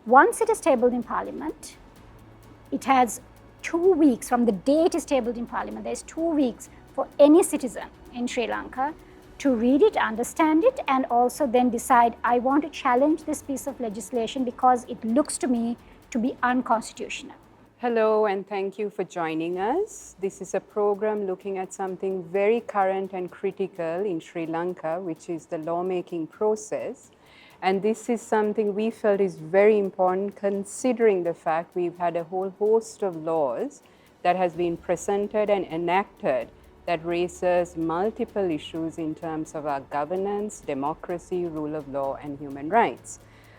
Once it is tabled in Parliament, it has 2 weeks from the day it is tabled in Parliament. There is 2 weeks for any citizen in Sri Lanka to read it, understand it, and also then decide, I want to challenge this piece of legislation because it looks to me to be unconstitutional. Hello, and thank you for joining us. This is a program looking at something very current and critical in Sri Lanka, which is the lawmaking process. And this is something we felt is very important considering the fact we've had a whole host of laws that has been presented and enacted that raises multiple issues in terms of our governance, democracy, rule of law, and human rights.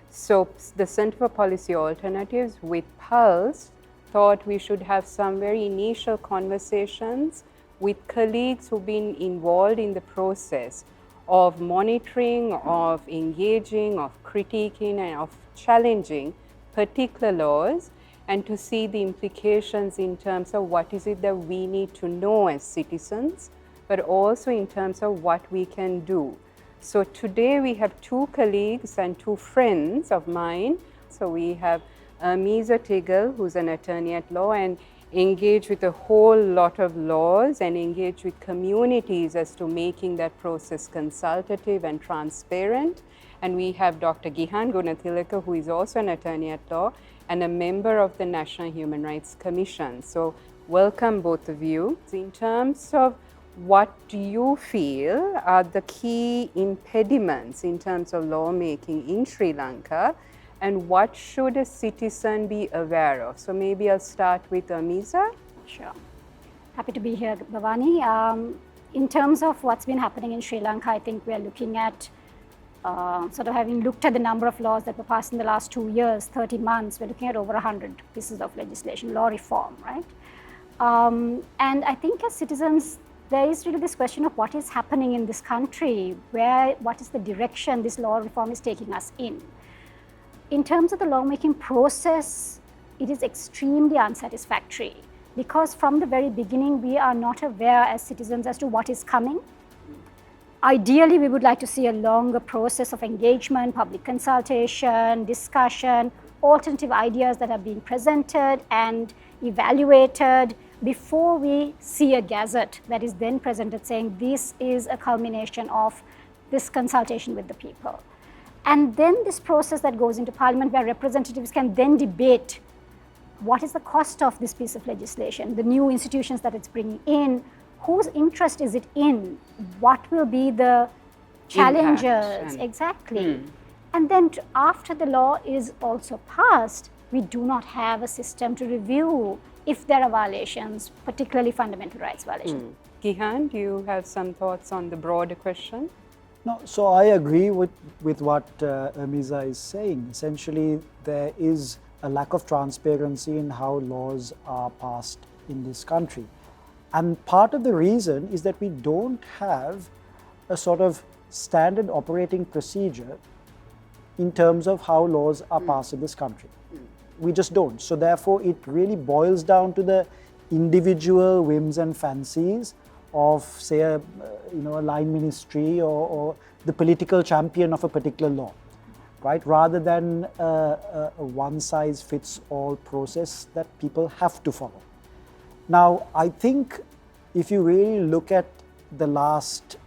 So the Center for Policy Alternatives with Pulse thought we should have some very initial conversations with colleagues who've been involved in the process of monitoring, of engaging, of critiquing, and of challenging particular laws, and to see the implications in terms of what is it that we need to know as citizens, but also in terms of what we can do. So today we have two colleagues and two friends of mine. So we have Ermiza Tegal, who's an attorney at law and engage with a whole lot of laws and engage with communities as to making that process consultative and transparent. And we have Dr. Gehan Gunathilake, who is also an attorney at law and a member of the National Human Rights Commission. So welcome both of you. In terms of what do you feel are the key impediments in terms of lawmaking in Sri Lanka, and what should a citizen be aware of? So maybe I'll start with Ermiza. Sure. Happy to be here, Bhavani. In terms of what's been happening in Sri Lanka, I think we are looking at sort of having looked at the number of laws that were passed in the last 2 years, 30 months, we're looking at over 100 pieces of legislation, law reform, right? And I think as citizens, there is really this question of what is happening in this country, what is the direction this law reform is taking us in. In terms of the lawmaking process, it is extremely unsatisfactory because from the very beginning, we are not aware as citizens as to what is coming. Ideally, we would like to see a longer process of engagement, public consultation, discussion, alternative ideas that are being presented and evaluated before we see a gazette that is then presented saying this is a culmination of this consultation with the people. And then this process that goes into Parliament where representatives can then debate what is the cost of this piece of legislation, the new institutions that it's bringing in, whose interest is it in, what will be the challenges, exactly. And then after the law is also passed, we do not have a system to review if there are violations, particularly fundamental rights violations. Gehan, do you have some thoughts on the broader question? No, so I agree with what Ermiza is saying. Essentially, there is a lack of transparency in how laws are passed in this country. And part of the reason is that we don't have a sort of standard operating procedure in terms of how laws are passed in this country. We just don't. So therefore, it really boils down to the individual whims and fancies of, say, a line ministry or the political champion of a particular law, right? Rather than a one-size-fits-all process that people have to follow. Now, I think if you really look at the last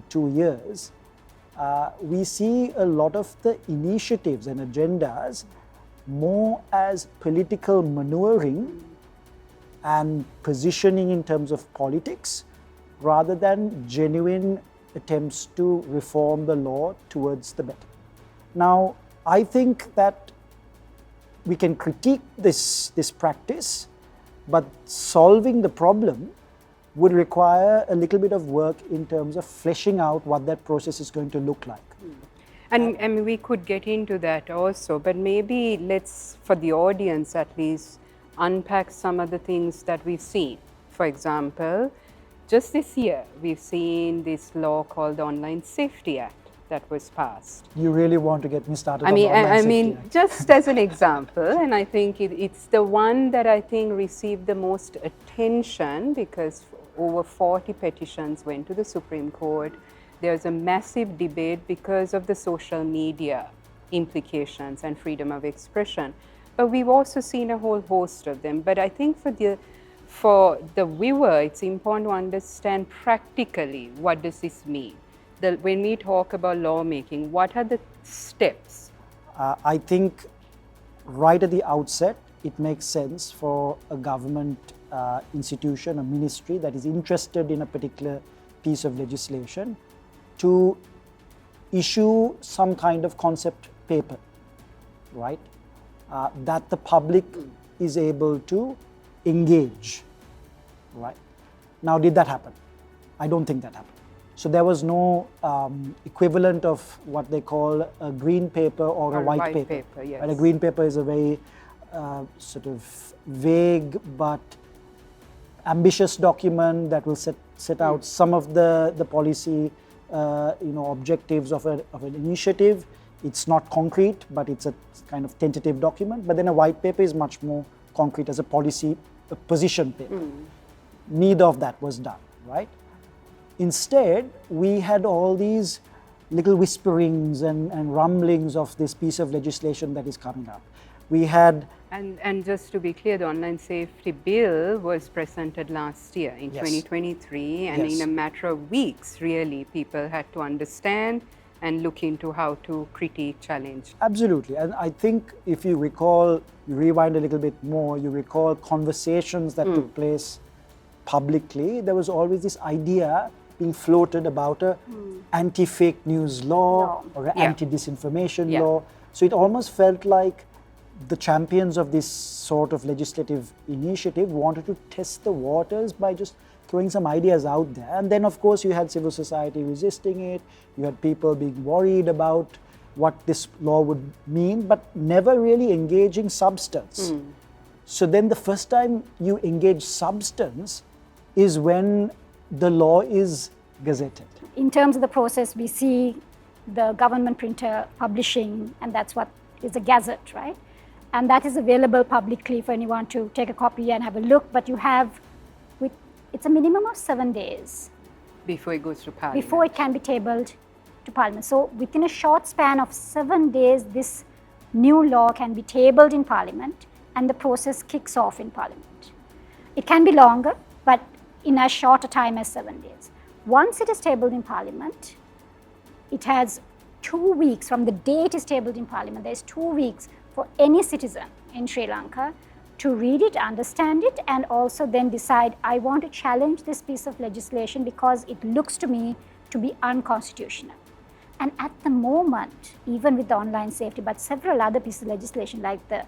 2 years, we see a lot of the initiatives and agendas more as political maneuvering and positioning in terms of politics rather than genuine attempts to reform the law towards the better. Now, I think that we can critique this practice, but solving the problem would require a little bit of work in terms of fleshing out what that process is going to look like. And we could get into that also, but maybe let's, for the audience at least, unpack some of the things that we've seen. For example, just this year, we've seen this law called the Online Safety Act that was passed. You really want to get me started on the Online Safety Act. Just as an example, and I think it's the one that I think received the most attention because over 40 petitions went to the Supreme Court. There's a massive debate because of the social media implications and freedom of expression. But we've also seen a whole host of them. But I think for the viewer, it's important to understand practically what does this mean. When we talk about lawmaking, what are the steps? I think right at the outset, it makes sense for a government institution, a ministry that is interested in a particular piece of legislation to issue some kind of concept paper, right? That the public is able to engage, right? Now, did that happen? I don't think that happened. So there was no equivalent of what they call a green paper or a white paper. Yes. And a green paper is a very sort of vague but ambitious document that will set out some of the policy objectives of an initiative. It's not concrete, but it's a kind of tentative document. But then a white paper is much more concrete as a policy, a position paper. Neither of that was done, right? Instead, we had all these little whisperings and rumblings of this piece of legislation that is coming up. We had... And just to be clear, the online safety bill was presented last year in 2023, and in a matter of weeks, really, people had to understand and look into how to critique, challenge. Absolutely. And I think if you recall, you rewind a little bit more, you recall conversations that took place publicly, there was always this idea being floated about a anti-fake news law or an anti-disinformation law. So it almost felt like the champions of this sort of legislative initiative wanted to test the waters by just throwing some ideas out there. And then, of course, you had civil society resisting it, you had people being worried about what this law would mean, but never really engaging substance. So then the first time you engage substance is when the law is gazetted. In terms of the process, we see the government printer publishing, and that's what is a gazette, right? And that is available publicly for anyone to take a copy and have a look, but you have, it's a minimum of 7 days. Before it goes to Parliament. Before it can be tabled to Parliament. So within a short span of 7 days, this new law can be tabled in Parliament and the process kicks off in Parliament. It can be longer, but in as short a time as 7 days. Once it is tabled in Parliament, it has 2 weeks from the day it is tabled in Parliament. There is 2 weeks for any citizen in Sri Lanka to read it, understand it, and also then decide, I want to challenge this piece of legislation because it looks to me to be unconstitutional. And at the moment, even with the online safety, but several other pieces of legislation like the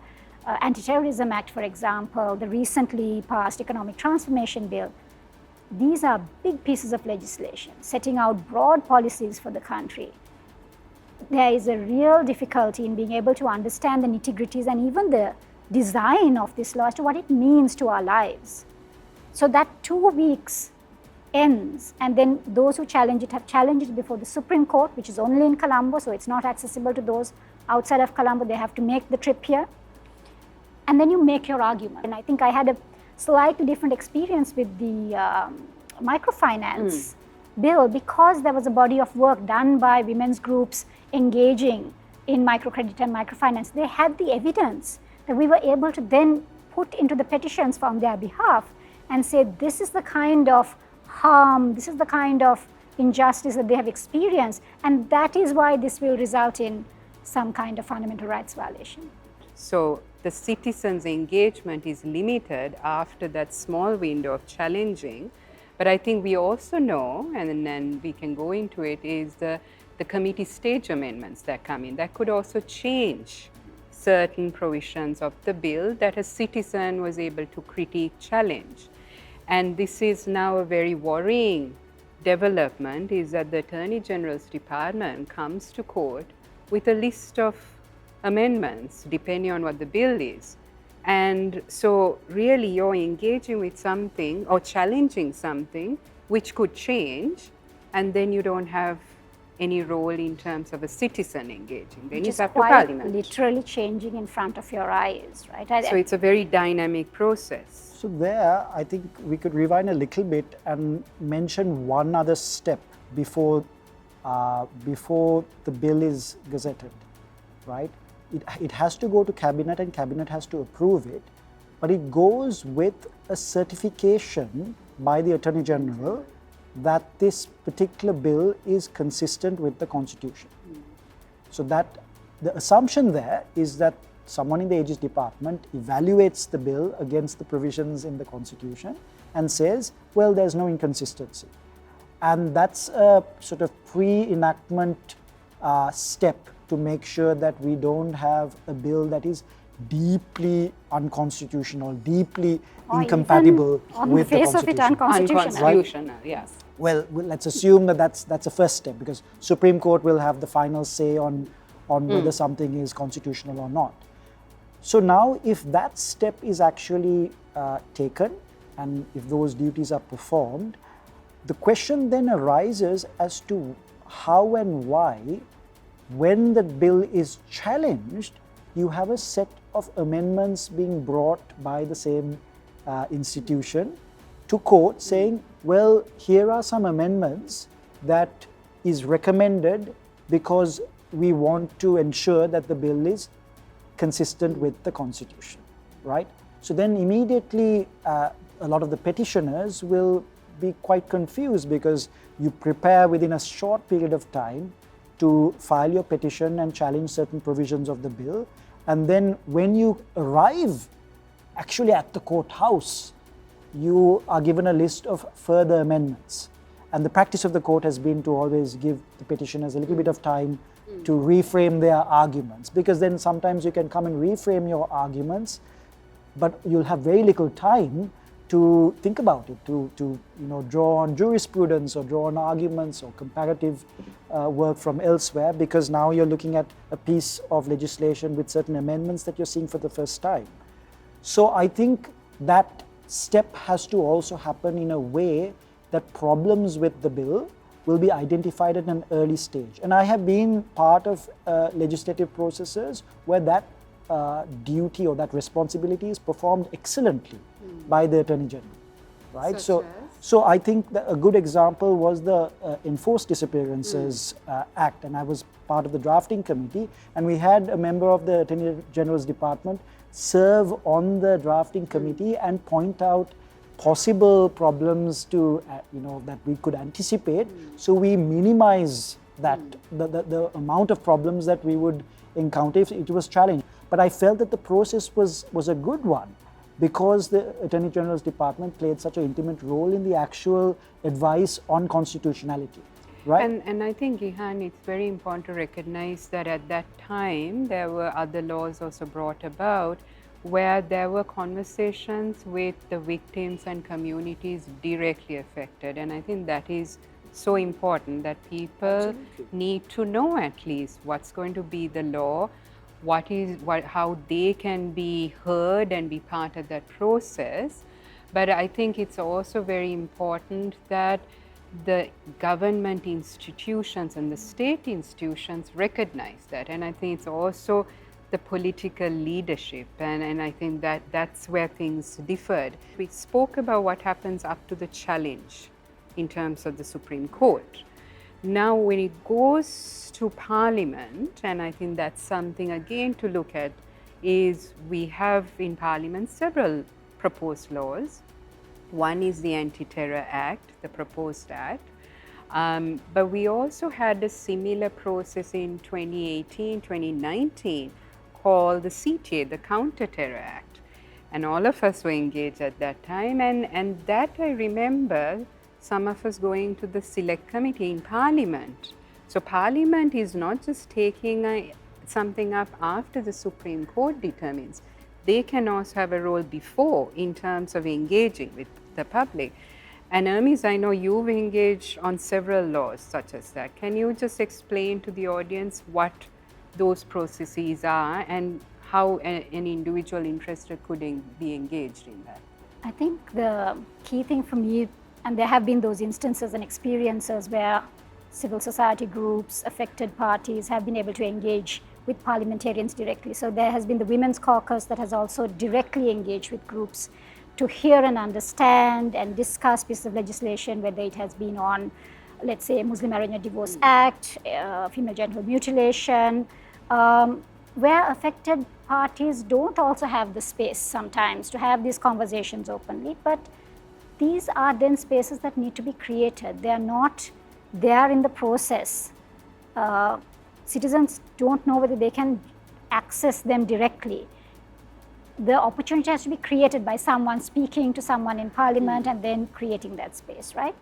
Anti-Terrorism Act, for example, the recently passed Economic Transformation Bill, these are big pieces of legislation setting out broad policies for the country. There is a real difficulty in being able to understand the nitty-gritties and even the design of this law as to what it means to our lives. So that 2 weeks ends, and then those who challenge it have challenged it before the Supreme Court, which is only in Colombo, so it's not accessible to those outside of Colombo. They have to make the trip here. And then you make your argument. And I think I had a slightly different experience with the microfinance bill because there was a body of work done by women's groups engaging in microcredit and microfinance. They had the evidence that we were able to then put into the petitions on their behalf and say, this is the kind of harm, this is the kind of injustice that they have experienced, and that is why this will result in some kind of fundamental rights violation. So the citizens' engagement is limited after that small window of challenging. But I think we also know, and then we can go into it, is the committee stage amendments that come in. That could also change certain provisions of the bill that a citizen was able to critique, challenge. And this is now a very worrying development, is that the Attorney General's Department comes to court with a list of amendments depending on what the bill is. And so really you're engaging with something or challenging something which could change, and then you don't have any role in terms of a citizen engaging. Then it's up to Parliament. Literally changing in front of your eyes, right? So it's a very dynamic process. So there, I think we could rewind a little bit and mention one other step before the bill is gazetted. right? It has to go to cabinet and cabinet has to approve it, but it goes with a certification by the Attorney General that this particular bill is consistent with the Constitution. So that the assumption there is that someone in the Aegis Department evaluates the bill against the provisions in the Constitution and says, well, there's no inconsistency. And that's a sort of pre-enactment step to make sure that we don't have a bill that is deeply unconstitutional, deeply incompatible with the face of it, Constitution. Unconstitutional, yes. Well, let's assume that that's a first step, because Supreme Court will have the final say on whether something is constitutional or not. So now, if that step is actually taken and if those duties are performed, the question then arises as to how and why, when the bill is challenged, you have a set of amendments being brought by the same institution to court saying, well, here are some amendments that is recommended because we want to ensure that the bill is consistent with the Constitution, right? So then immediately a lot of the petitioners will be quite confused, because you prepare within a short period of time to file your petition and challenge certain provisions of the bill, and then when you arrive actually at the courthouse, you are given a list of further amendments. And the practice of the court has been to always give the petitioners a little bit of time to reframe their arguments, because then sometimes you can come and reframe your arguments, but you'll have very little time to think about it, to draw on jurisprudence or draw on arguments or comparative work from elsewhere, because now you're looking at a piece of legislation with certain amendments that you're seeing for the first time. So I think that step has to also happen in a way that problems with the bill will be identified at an early stage. And I have been part of legislative processes where that duty or that responsibility is performed excellently by the Attorney General, right? So I think that a good example was the Enforced Disappearances Act, and I was part of the drafting committee, and we had a member of the Attorney General's Department serve on the drafting committee and point out possible problems to that we could anticipate, so we minimize that the amount of problems that we would encounter if it was challenged. But I felt that the process was a good one, because the Attorney General's Department played such an intimate role in the actual advice on constitutionality, right? And I think, Gehan, it's very important to recognize that at that time there were other laws also brought about where there were conversations with the victims and communities directly affected. And I think that is so important, that people need to know at least what's going to be the law, how they can be heard and be part of that process. But I think it's also very important that the government institutions and the state institutions recognize that. And I think it's also the political leadership, and I think that's where things differed. We spoke about what happens up to the challenge in terms of the Supreme Court. Now when it goes to Parliament, and I think that's something again to look at, is we have in Parliament several proposed laws. One is the Anti-Terror Act, the proposed act, but we also had a similar process in 2018, 2019, called the CTA, the Counter-Terror Act. And all of us were engaged at that time, and that I remember some of us going to the Select Committee in Parliament. So Parliament is not just taking something up after the Supreme Court determines. They can also have a role before in terms of engaging with the public. And Ermiza, I know you've engaged on several laws such as that. Can you just explain to the audience what those processes are and how an individual interested could be engaged in that? I think the key thing for me, and there have been those instances and experiences where civil society groups, affected parties have been able to engage with parliamentarians directly. So there has been the Women's Caucus that has also directly engaged with groups to hear and understand and discuss pieces of legislation, whether it has been on, let's say, Muslim Marriage and Divorce Act, female genital mutilation. where affected parties don't also have the space sometimes to have these conversations openly, but these are then spaces that need to be created. They are not there in the process. Citizens don't know whether they can access them directly. The opportunity has to be created by someone speaking to someone in Parliament and then creating that space, right?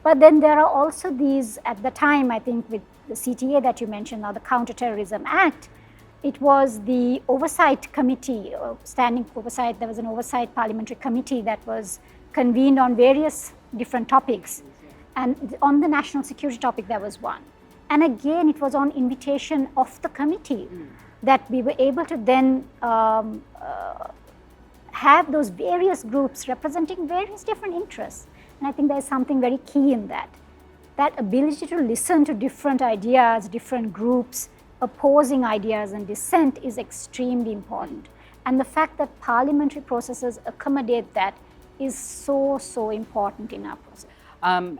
But then there are also these, at the time, I think with the CTA that you mentioned, now the Counterterrorism Act, it was the oversight committee, standing oversight, there was an oversight parliamentary committee that was convened on various different topics. And on the national security topic, there was one. And again, it was on invitation of the committee that we were able to then have those various groups representing various different interests. And I think there's something very key in that. That ability to listen to different ideas, different groups, opposing ideas and dissent is extremely important. And the fact that parliamentary processes accommodate that is so, so important in our process.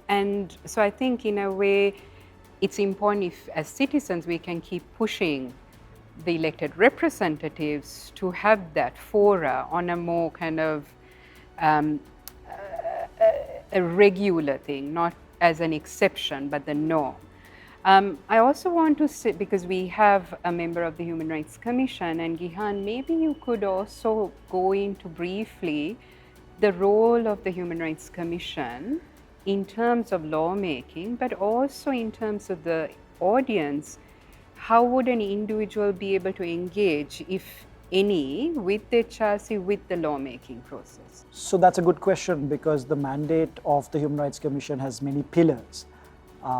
And so I think in a way, it's important if as citizens we can keep pushing the elected representatives to have that fora on a more kind of a regular thing, not as an exception, but the norm. I also want to say, because we have a member of the Human Rights Commission, and Gehan, maybe you could also go into briefly the role of the Human Rights Commission in terms of lawmaking, but also in terms of the audience. How would an individual be able to engage, if any, with the HRC, with the lawmaking process? So that's a good question, because the mandate of the Human Rights Commission has many pillars.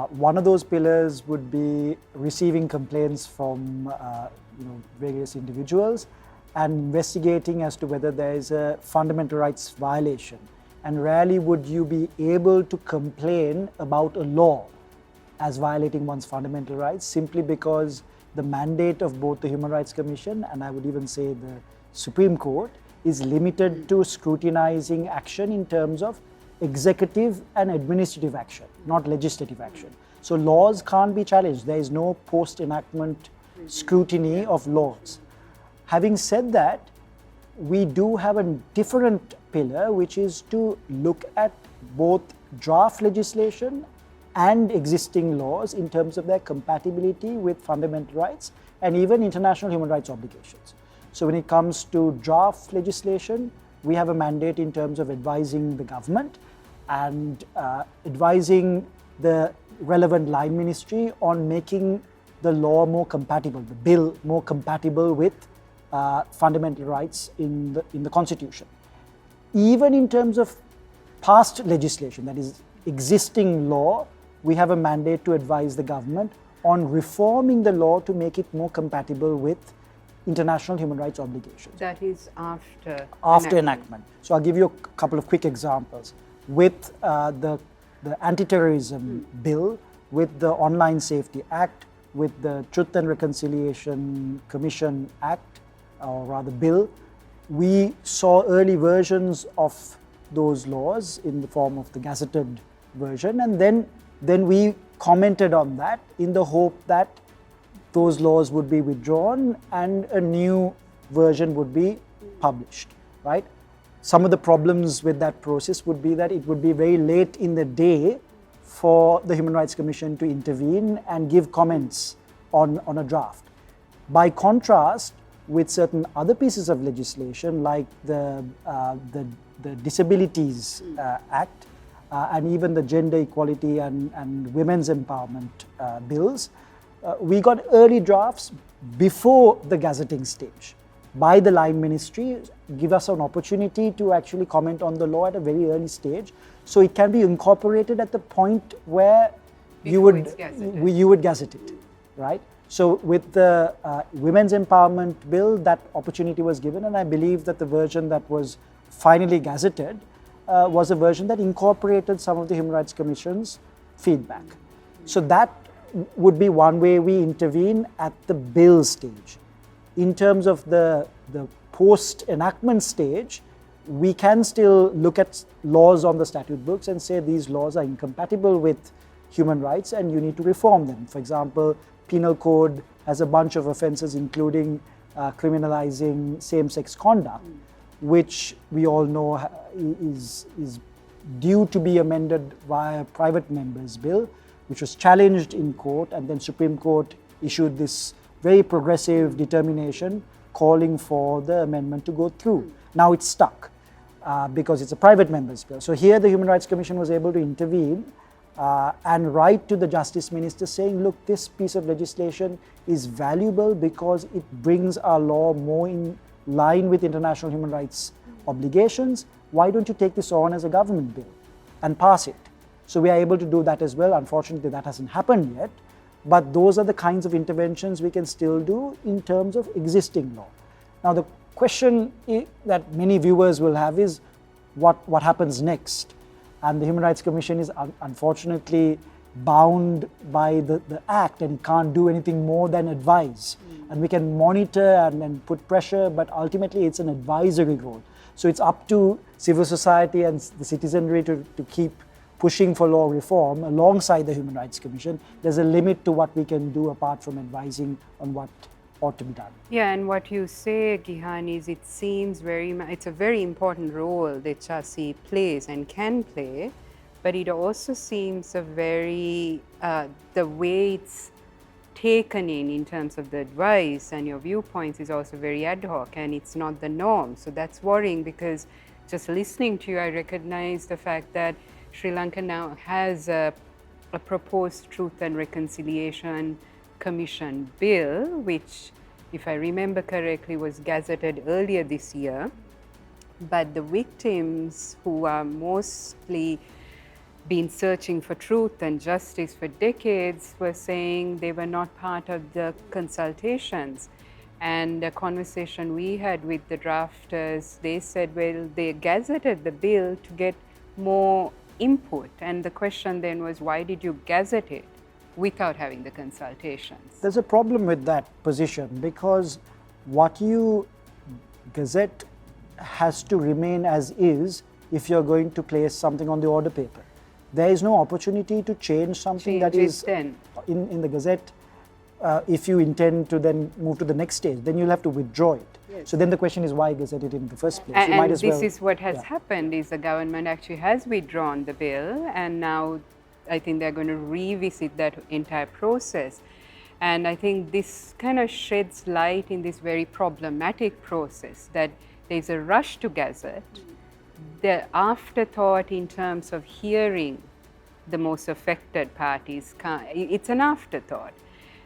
One of those pillars would be receiving complaints from various individuals and investigating as to whether there is a fundamental rights violation. And rarely would you be able to complain about a law as violating one's fundamental rights, simply because the mandate of both the Human Rights Commission and I would even say the Supreme Court is limited to scrutinizing action in terms of executive and administrative action, not legislative action. So laws can't be challenged. There is no post-enactment scrutiny of laws. Having said that, we do have a different pillar, which is to look at both draft legislation and existing laws in terms of their compatibility with fundamental rights and even international human rights obligations. So when it comes to draft legislation, we have a mandate in terms of advising the government and advising the relevant line ministry on making the law more compatible, the bill more compatible with fundamental rights in the Constitution. Even in terms of past legislation, that is existing law, we have a mandate to advise the government on reforming the law to make it more compatible with international human rights obligations. That is after enactment. So I'll give you a couple of quick examples. With the anti-terrorism bill, with the Online Safety Act, with the Truth and Reconciliation Commission Act, or rather bill, we saw early versions of those laws in the form of the gazetted version, and then we commented on that in the hope that those laws would be withdrawn and a new version would be published, right? Some of the problems with that process would be that it would be very late in the day for the Human Rights Commission to intervene and give comments on a draft. By contrast, with certain other pieces of legislation like the Disabilities Act and even the Gender Equality and Women's Empowerment bills, we got early drafts before the gazetting stage by the line ministry, give us an opportunity to actually comment on the law at a very early stage, so it can be incorporated at the point where you would gazette it, right? So with the Women's Empowerment Bill, that opportunity was given, and I believe that the version that was finally gazetted was a version that incorporated some of the Human Rights Commission's feedback. So that would be one way we intervene at the bill stage. In terms of the post-enactment stage, we can still look at laws on the statute books and say these laws are incompatible with human rights and you need to reform them. For example, Penal Code has a bunch of offences, including criminalizing same-sex conduct, which we all know is due to be amended via a private member's bill, which was challenged in court, and then Supreme Court issued this very progressive determination calling for the amendment to go through. Now it's stuck because it's a private member's bill. So here the Human Rights Commission was able to intervene and write to the Justice Minister saying, look, this piece of legislation is valuable because it brings our law more in line with international human rights obligations. Why don't you take this on as a government bill and pass it? So we are able to do that as well. Unfortunately, that hasn't happened yet. But those are the kinds of interventions we can still do in terms of existing law. Now, the question that many viewers will have is what happens next? And the Human Rights Commission is unfortunately bound by the Act and can't do anything more than advise. And we can monitor and put pressure, but ultimately it's an advisory role. So it's up to civil society and the citizenry to keep pushing for law reform alongside the Human Rights Commission. There's a limit to what we can do apart from advising on what ought to be done. Yeah, and what you say, Gehan, is it seems it's a very important role that HRC plays and can play, but it also seems a very, the way it's taken in terms of the advice and your viewpoints is also very ad hoc, and it's not the norm. So that's worrying, because just listening to you, I recognize the fact that Sri Lanka now has a proposed Truth and Reconciliation Commission bill, which, if I remember correctly, was gazetted earlier this year. But the victims, who are mostly been searching for truth and justice for decades, were saying they were not part of the consultations. And a conversation we had with the drafters, they said, well, they gazetted the bill to get more input. And the question then was, why did you gazette it without having the consultations? There's a problem with that position, because what you gazette has to remain as is if you're going to place something on the order paper. There is no opportunity to change something that is in the gazette. If you intend to then move to the next stage, then you'll have to withdraw it. Yes. So then the question is, why gazette it in the first place? And, this is what has happened, is the government actually has withdrawn the bill, and now I think they're going to revisit that entire process. And I think this kind of sheds light in this very problematic process, that there's a rush to gazette. The afterthought in terms of hearing the most affected parties, it's an afterthought.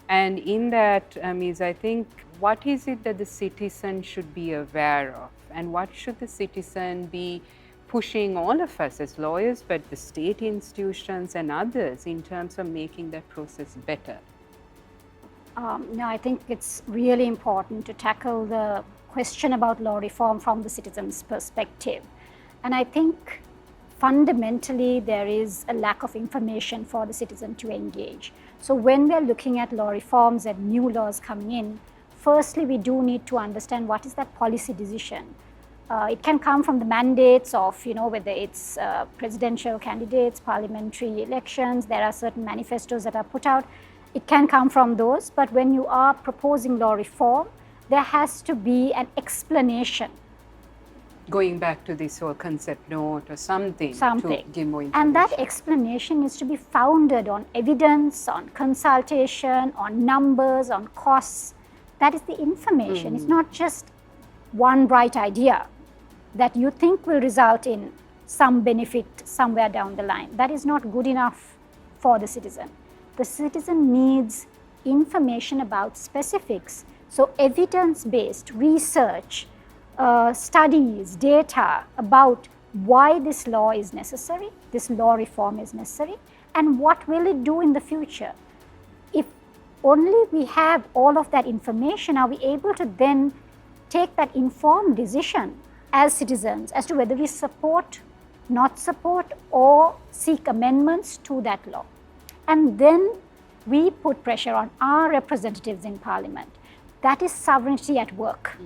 And in that, I think, what is it that the citizen should be aware of? And what should the citizen be pushing all of us as lawyers, but the state institutions and others, in terms of making that process better? No, I think it's really important to tackle the question about law reform from the citizen's perspective. And I think fundamentally there is a lack of information for the citizen to engage. So when we're looking at law reforms and new laws coming in, firstly, we do need to understand what is that policy decision. It can come from the mandates of, whether it's presidential candidates, parliamentary elections. There are certain manifestos that are put out. It can come from those, but when you are proposing law reform, there has to be an explanation. Going back to this whole concept note or something. To give more information. And that explanation is to be founded on evidence, on consultation, on numbers, on costs. That is the information. It's not just one bright idea that you think will result in some benefit somewhere down the line. That is not good enough for the citizen. The citizen needs information about specifics. So evidence-based research, studies, data about why this law is necessary, this law reform is necessary, and what will it do in the future. If only we have all of that information, are we able to then take that informed decision as citizens as to whether we support, not support, or seek amendments to that law. And then we put pressure on our representatives in Parliament. That is sovereignty at work.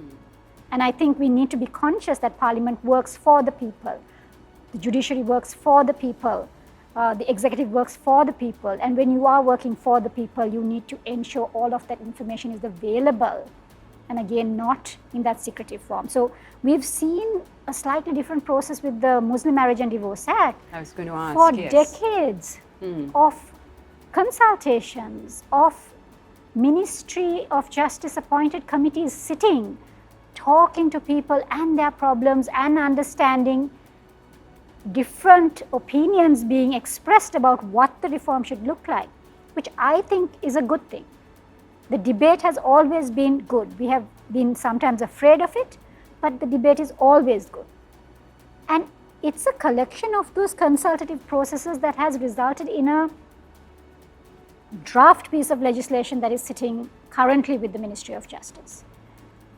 And I think we need to be conscious that Parliament works for the people. The judiciary works for the people. The executive works for the people. And when you are working for the people, you need to ensure all of that information is available and again not in that secretive form. So we've seen a slightly different process with the Muslim Marriage and Divorce Act. I was going to ask, for yes. decades of consultations, of Ministry of Justice appointed committees sitting, talking to people and their problems and understanding different opinions being expressed about what the reform should look like, which I think is a good thing. The debate has always been good. We have been sometimes afraid of it, but the debate is always good. And it's a collection of those consultative processes that has resulted in a draft piece of legislation that is sitting currently with the Ministry of Justice.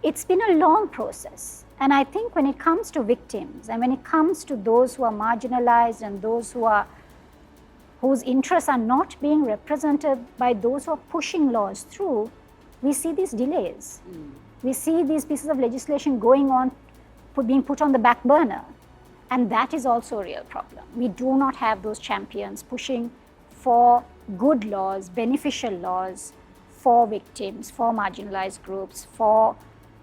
It's been a long process. And I think when it comes to victims and when it comes to those who are marginalized and those whose interests are not being represented by those who are pushing laws through, we see these delays. We see these pieces of legislation going on, being put on the back burner. And that is also a real problem. We do not have those champions pushing for good laws, beneficial laws for victims, for marginalized groups, for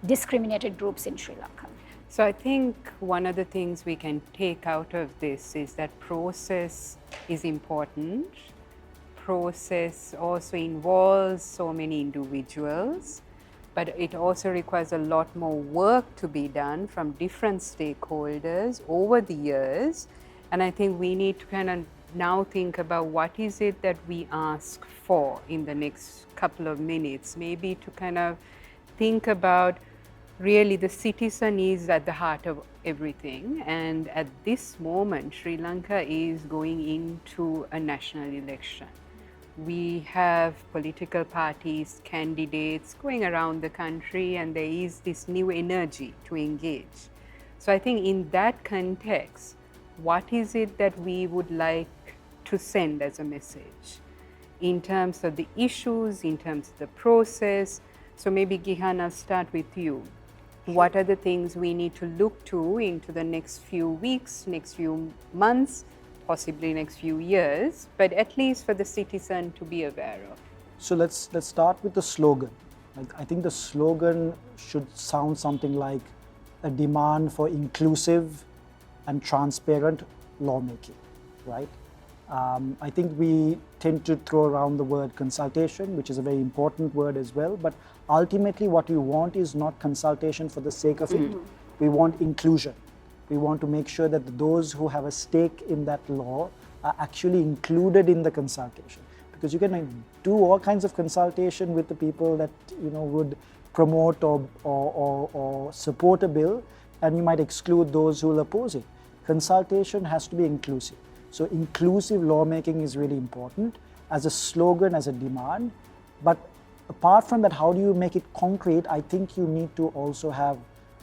discriminated groups in Sri Lanka. So I think one of the things we can take out of this is that process is important. Process also involves so many individuals, but it also requires a lot more work to be done from different stakeholders over the years. And I think we need to kind of now think about what is it that we ask for in the next couple of minutes, maybe to kind of think about really the citizen is at the heart of everything. And at this moment, Sri Lanka is going into a national election. We have political parties, candidates going around the country, and there is this new energy to engage. So I think in that context, what is it that we would like to send as a message in terms of the issues, in terms of the process? So maybe Gehan, I'll start with you. What are the things we need to look to into the next few weeks, next few months, possibly next few years, but at least for the citizen to be aware of? So let's start with the slogan. I think the slogan should sound something like a demand for inclusive and transparent lawmaking, right? I think we tend to throw around the word consultation, which is a very important word as well, but ultimately what we want is not consultation for the sake of it. We want inclusion. We want to make sure that those who have a stake in that law are actually included in the consultation. Because you can do all kinds of consultation with the people that would promote or support a bill, and you might exclude those who will oppose it. Consultation has to be inclusive. So inclusive lawmaking is really important as a slogan, as a demand. But apart from that, how do you make it concrete? I think you need to also have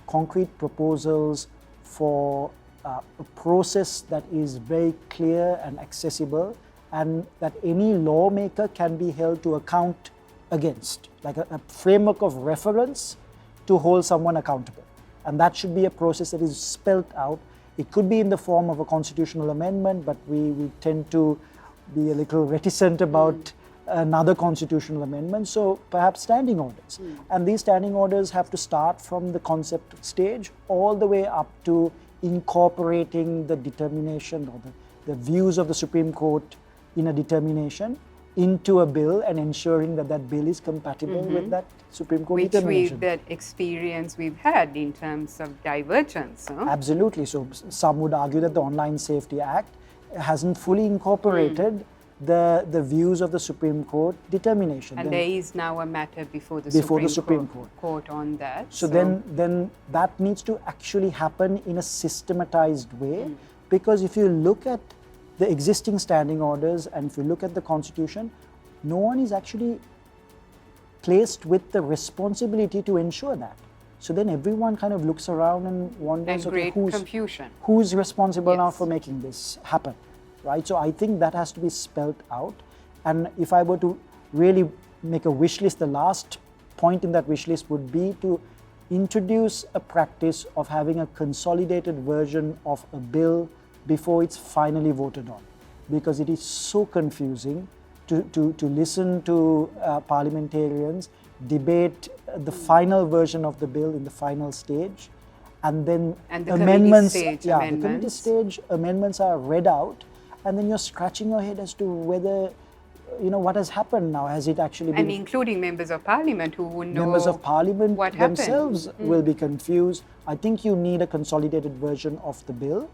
concrete proposals for a process that is very clear and accessible, and that any lawmaker can be held to account against, like a framework of reference to hold someone accountable. And that should be a process that is spelled out. It could be in the form of a constitutional amendment, but we tend to be a little reticent about another constitutional amendment, so perhaps standing orders. And these standing orders have to start from the concept stage all the way up to incorporating the determination or the views of the Supreme Court in a determination into a bill and ensuring that that bill is compatible with that Supreme Court determination. That experience we've had in terms of divergence. Huh? Absolutely. So some would argue that the Online Safety Act hasn't fully incorporated the views of the Supreme Court determination. And there is now a matter before the Supreme Court on that. So then that needs to actually happen in a systematized way, because if you look at the existing standing orders and if you look at the Constitution, no one is actually placed with the responsibility to ensure that. So then everyone kind of looks around and wonders, okay, who's responsible now for making this happen, right? So I think that has to be spelled out. And if I were to really make a wish list, the last point in that wish list would be to introduce a practice of having a consolidated version of a bill before it's finally voted on, because it is so confusing to listen to parliamentarians debate the final version of the bill in the final stage, and then And the amendments, committee stage the committee amendments. stage amendments are read out, and then you're scratching your head as to whether, what has happened now. Has it actually been? And including members of parliament who would know Members of parliament what happened. themselves will be confused. I think you need a consolidated version of the bill,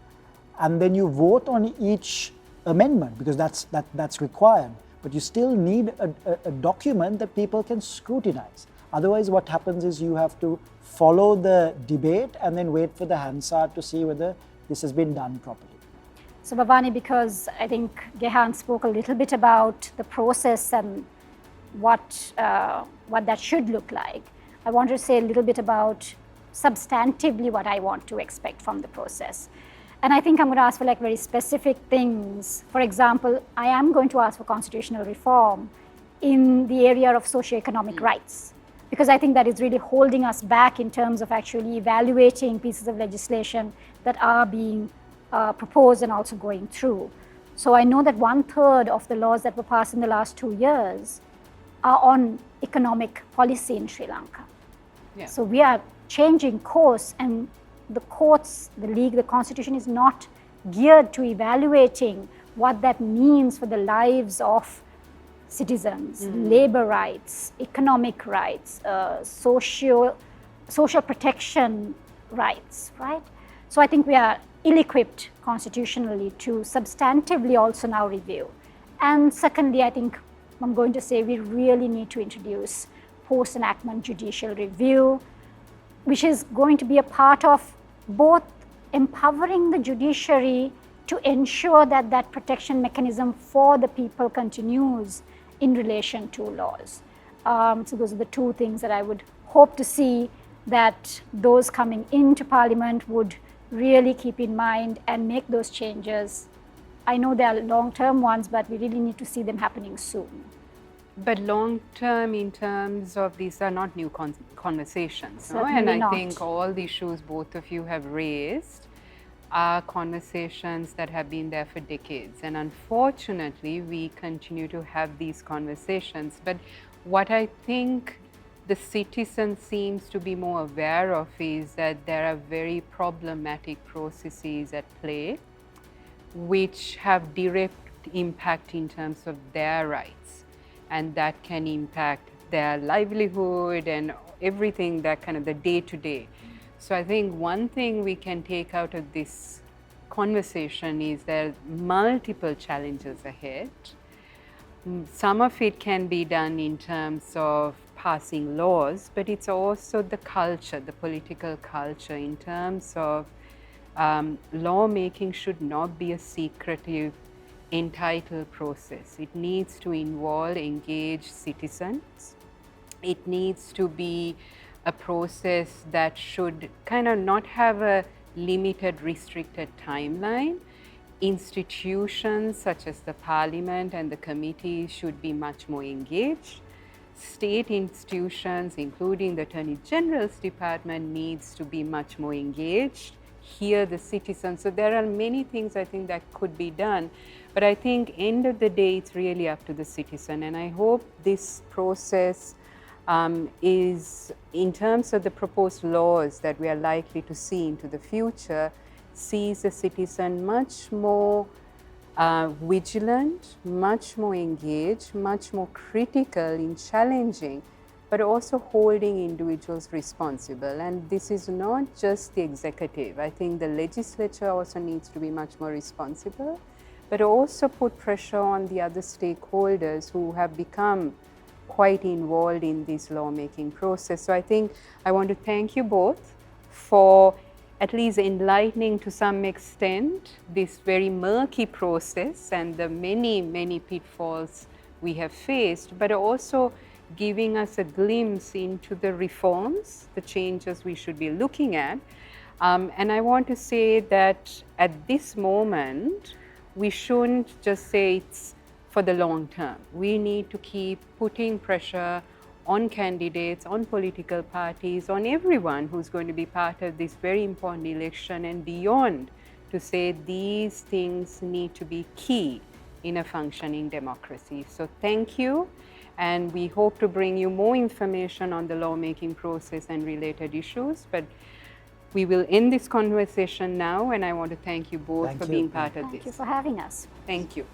and then you vote on each amendment, because that's required. But you still need a document that people can scrutinize. Otherwise, what happens is you have to follow the debate and then wait for the Hansard to see whether this has been done properly. So Bhavani, because I think Gehan spoke a little bit about the process and what that should look like, I want to say a little bit about substantively what I want to expect from the process. And I think I'm going to ask for very specific things. For example, I am going to ask for constitutional reform in the area of socioeconomic rights, because I think that is really holding us back in terms of actually evaluating pieces of legislation that are being proposed and also going through. So I know that 1/3 of the laws that were passed in the last 2 years are on economic policy in Sri Lanka. Yeah. So we are changing course, and the courts, the league, the constitution is not geared to evaluating what that means for the lives of citizens, labor rights, economic rights, social protection rights, right? So I think we are ill-equipped constitutionally to substantively also now review. And secondly, I think I'm going to say we really need to introduce post-enactment judicial review, which is going to be a part of both empowering the judiciary to ensure that that protection mechanism for the people continues in relation to laws. So those are the two things that I would hope to see, that those coming into Parliament would really keep in mind and make those changes. I know they are long-term ones, but we really need to see them happening soon. But long-term in terms of these are not new conversations, no? Certainly And I not. think all the issues both of you have raised are conversations that have been there for decades. And unfortunately, we continue to have these conversations. But what I think the citizen seems to be more aware of is that there are very problematic processes at play which have direct impact in terms of their rights, and that can impact their livelihood and everything, that kind of the day-to-day. So I think one thing we can take out of this conversation is there are multiple challenges ahead. Some of it can be done in terms of passing laws, but it's also the culture, the political culture, in terms of lawmaking should not be a secretive, entitled process. It needs to involve engaged citizens. It needs to be a process that should kind of not have a limited, restricted timeline. Institutions such as the Parliament and the committee should be much more engaged. State institutions, including the Attorney General's Department, needs to be much more engaged, hear the citizens. So there are many things I think that could be done. But I think end of the day, it's really up to the citizen. And I hope this process is, in terms of the proposed laws that we are likely to see into the future, sees the citizen much more vigilant, much more engaged, much more critical in challenging, but also holding individuals responsible. And this is not just the executive. I think the legislature also needs to be much more responsible, but also put pressure on the other stakeholders who have become quite involved in this lawmaking process. So I think I want to thank you both for at least enlightening to some extent this very murky process and the many, many pitfalls we have faced, but also giving us a glimpse into the reforms, the changes we should be looking at. And I want to say that at this moment, we shouldn't just say it's for the long term. We need to keep putting pressure on candidates, on political parties, on everyone who's going to be part of this very important election and beyond, to say these things need to be key in a functioning democracy. So thank you. And we hope to bring you more information on the lawmaking process and related issues. But we will end this conversation now, and I want to thank you both Thank for you. being part of Thank this. you for having us. Thank you.